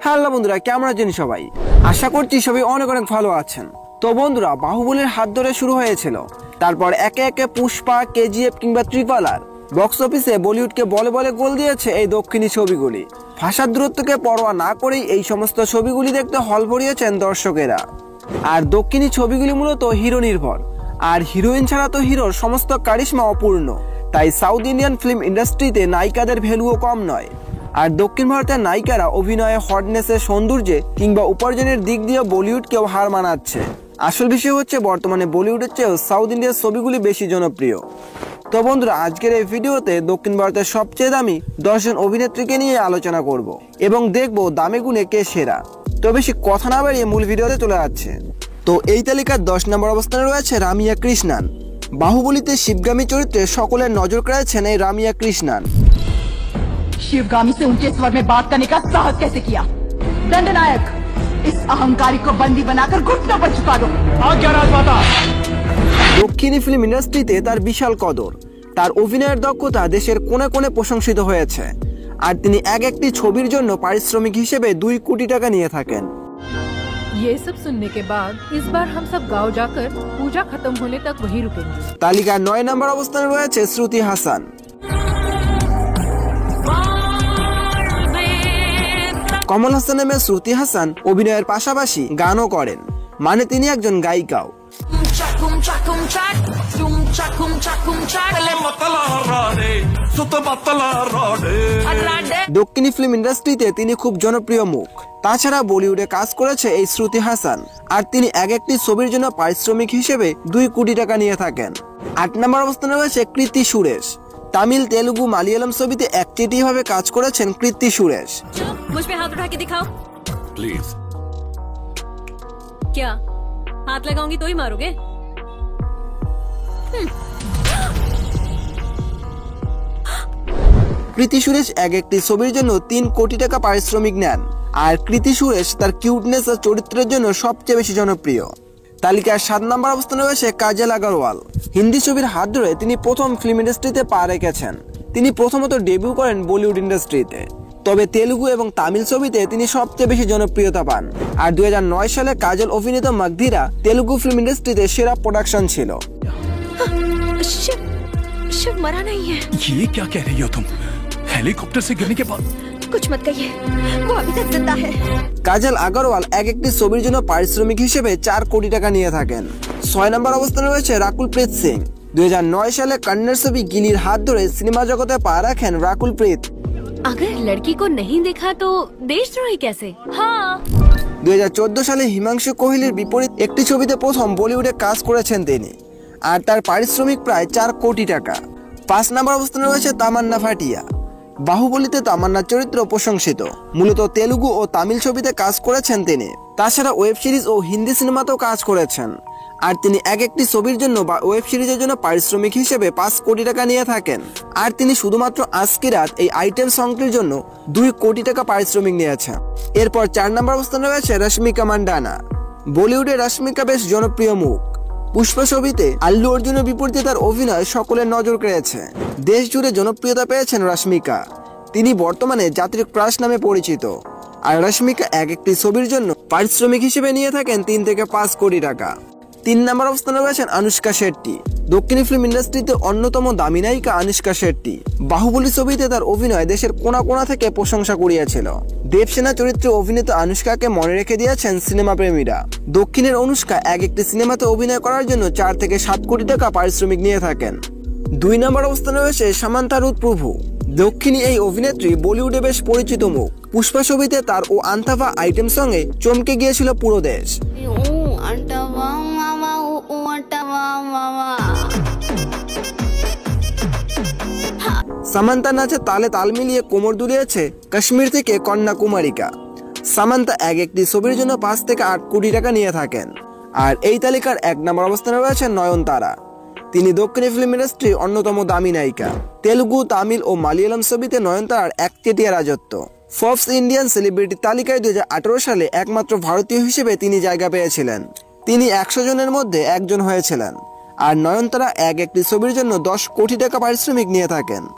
Hello বন্ধুরা, কেমন আছেন সবাই? আশা করছি সবাই অনেক অনেক ভালো আছেন। তো বন্ধুরা, বাহুবলীর হাত ধরে শুরু হয়েছিল, তারপর একে একে পুষ্পা, কেজিএফ কিংবা RRR বক্স অফিসে বলিউডকে বলে বলে গোল দিয়েছে এই দক্ষিণী ছবিগুলি। ভাষার দূরত্বকে পরোয়া না করেই এই সমস্ত ছবিগুলি দেখতে হল ভরিয়েছেন দর্শকেরা। আর দক্ষিণী ছবিগুলি মূলত হিরো নির্ভর, আর হিরোইন ছাড়া তো হিরোর সমস্ত কারিশমা অপূর্ণ। তাই সাউথ ইন্ডিয়ান ফিল্ম ইন্ডাস্ট্রিতে নায়িকাদের ভ্যালুও কম নয়। আর দক্ষিণ ভারতের নায়িকারা অভিনয়ে, হটনেসে, সৌন্দর্যে কিংবা উপার্জনের দিক দিয়ে বলিউডকেও হার মানাচ্ছে। আসল বিষয় হচ্ছে বর্তমানে বলিউডের চেয়েও সাউথ ইন্ডিয়ার ছবিগুলি বেশি জনপ্রিয়। তো বন্ধুরা, আজকের এই ভিডিওতে দক্ষিণ ভারতের সবচেয়ে দামি 10 জন অভিনেত্রীকে নিয়ে আলোচনা করব এবং দেখব দামে গুণে কে সেরা। তো বেশি কথা না বাড়িয়ে মূল ভিডিওতে চলে যাচ্ছে। তো এই তালিকার 10 নম্বর অবস্থানে রয়েছে রামিয়া কৃষ্ণান। বাহুবলীতে শিবগামী চরিত্রে সকলের নজর কেড়েছেন এই রামিয়া কৃষ্ণান। शिवगामी से ऊंचे स्वर में बात करने का साहस कैसे किया? दंडनायक, इस अहंकारी को बंदी बनाकर घुटनों पर झुका दो। आज्ञा राजमाता। দক্ষিণী ফিল্ম ইন্ডাস্ট্রিতে তার বিশাল কদর। তার অভিনয়ের দক্ষতা দেশের কোণে কোণে প্রশংসিত হয়েছে। আর তিনি এক একটি ছবির জন্য পারিশ্রমিক হিসেবে 2 কোটি টাকা নিয়ে থাকেন। ये सब सुनने के बाद इस बार हम सब गांव जाकर पूजा खत्म होने तक वहीं रुकेंगे। তালিকার 9 নম্বর অবস্থানে রয়েছে শ্রুতি হাসান। কমল হাসানের মেয়ে শ্রুতি হাসান অভিনয়ের পাশাপাশি গানও করেন, মানে তিনি একজন গায়িকাও। দক্ষিণী ফিল্ম ইন্ডাস্ট্রিতে তিনি খুব জনপ্রিয় মুখ। তাছাড়া বলিউডে কাজ করেছে এই শ্রুতি হাসান, আর তিনি এক একটি ছবির জন্য পারিশ্রমিক হিসেবে 2 কোটি টাকা নিয়ে থাকেন। 8 নম্বর অবস্থানে রয়েছে কৃতি সুরেশ। তামিল, তেলুগু, মালয়ালম ছবিতে একচেটিয়াভাবে কাজ করেছেন কৃতি সুরেশ। मुझ पे हाथ उठा के दिखाओ प्लीज। क्या हाथ लगाऊंगी तो ही मारोगे? কৃতি সুরেশ এক একটি ছবির জন্য 3 কোটি টাকা পারিশ্রমিক নেন। আর কৃতি সুরেশ তার কিউটনেস ও চরিত্রের জন্য সবচেয়ে বেশি জনপ্রিয়। তালিকার 7 নম্বর অবস্থানে রয়েছে কাজল আগরওয়াল। হিন্দি ছবির হাত ধরে তিনি প্রথম ফিল্ম ইন্ডাস্ট্রিতে পা রেখেছেন। তিনি প্রথমত ডেবিউ করেন বলিউড ইন্ডাস্ট্রিতে, তবে তেলুগু এবং তামিল ছবিতে তিনি সবচেয়ে বেশি জনপ্রিয়তা পান। আর 2009 সালে কাজল অভিনীত মাগধীরা তেলুগু ফিল্ম ইন্ডাস্ট্রিতে সেরা প্রোডাকশন ছিল। शिव शिव मरा नहीं है। ये क्या कह रही हो तुम? हेलीकॉप्टर से गिरने के बाद? कुछ मत कहिए, वो अभी तक जिंदा है। কাজল আগরওয়াল এক একটি ছবির জন্য পারিশ্রমিক হিসেবে 4 কোটি টাকা নিয়ে থাকেন। 6 নম্বর অবস্থানে রয়েছে রাকুল প্রীত সিং। 2009 সালে কন্নড় ছবি গিলির হাত ধরে সিনেমা জগতে পা রাখেন রাকুল প্রীত। अगर लड़की को नहीं देखा तो देशद्रोही कैसे? हाँ। 2014 সালে হিমাংশু কোহলির বিপরীত একটি ছবিতে প্রথম বলিউডে কাজ করেছেন তিনি, আর তার পারিশ্রমিক প্রায় 4 কোটি টাকা। 5 নম্বর অবস্থানে রয়েছে তামান্না ভাটিয়া। বাহুবলীতে তামান্নার চরিত্র প্রশংসিত। মূলত তেলুগু ও তামিল ছবিতে কাজ করেছেন তিনি। তাছাড়া ওয়েব সিরিজ ও হিন্দি সিনেমাতেও কাজ করেছেন। আর তিনি এক একটি ছবির জন্য বা ওয়েব সিরিজের জন্য পারিশ্রমিক হিসেবে 5 কোটি টাকা নিয়ে থাকেন। আর তিনি শুধুমাত্র আজকি রাত এই আইটেম সংটির জন্য 2 কোটি টাকা পারিশ্রমিক নিয়েছেন। এরপর 4 নম্বর অবস্থানে রয়েছে রশ্মিকা মান্ডানা। বলিউডে রশ্মিকা বেশ জনপ্রিয় মুখ। পুষ্পা ছবিতে আল্লু অর্জুনের বিপরীতে তার অভিনয় সকলের নজর কেড়েছে। দেশ জুড়ে জনপ্রিয়তা পেয়েছেন রশ্মিকা। তিনি বর্তমানে জাতির ক্রাশ নামে পরিচিত। আর রশ্মিকা এক একটি ছবির জন্য পারিশ্রমিক হিসেবে নিয়ে থাকেন 3 থেকে 5 কোটি টাকা। 3 নম্বর অবস্থানে রয়েছেন আনুশকা শেট্টি। দক্ষিণী ফিল্ম ইন্ডাস্ট্রিতে অন্যতম দামি নায়িকা আনুশকা শেট্টি। বাহুবলী ছবিতে তার অভিনয় দেশের কোণা কোণা থেকে প্রশংসা কুড়িয়েছিল। দেবসেনা চরিত্রে অভিনীত আনুশকাকে মনে রেখে দিয়েছেন সিনেমা প্রেমীরা। দক্ষিণের অনুষ্কা এক একটি সিনেমাতে অভিনয় করার জন্য 4 থেকে 7 কোটি টাকা পারিশ্রমিক নিয়ে থাকেন। 2 নম্বর অবস্থানে রয়েছে সামান্থা রুথ প্রভু। দক্ষিণী এই অভিনেত্রী বলিউডে বেশ পরিচিত মুখ। পুষ্পা ছবিতে তার ও আন্থাভা আইটেম সঙ্গে চমকে গিয়েছিল পুরো দেশ। সামান্থা নাচে তালে তাল মিলিয়ে কোমর দুলিয়েছে কাশ্মীর থেকে কন্যাকুমারিকা। সামান্থা এক একটি ছবির জন্য 5 থেকে 8 কোটি টাকা নিয়ে থাকেন। আর এই তালিকার 1 নম্বর অবস্থানে রয়েছে নয়নতারা। তিনি দক্ষিণী ফিল্ম ইন্ডাস্ট্রির অন্যতম দামি নায়িকা। তেলুগু, তামিল ও মালয়ালম ছবিতে নয়নতারার একচেটিয়া রাজত্ব। ফোর্বস ইন্ডিয়ান সেলিব্রিটি তালিকায় 2018 সালে একমাত্র ভারতীয় হিসেবে তিনি জায়গা পেয়েছিলেন। তিনি 100 জনের মধ্যে একজন হয়েছিলেন। আর নয়নতারা এক একটি ছবির জন্য 10 কোটি টাকা পারিশ্রমিক নিয়ে থাকেন।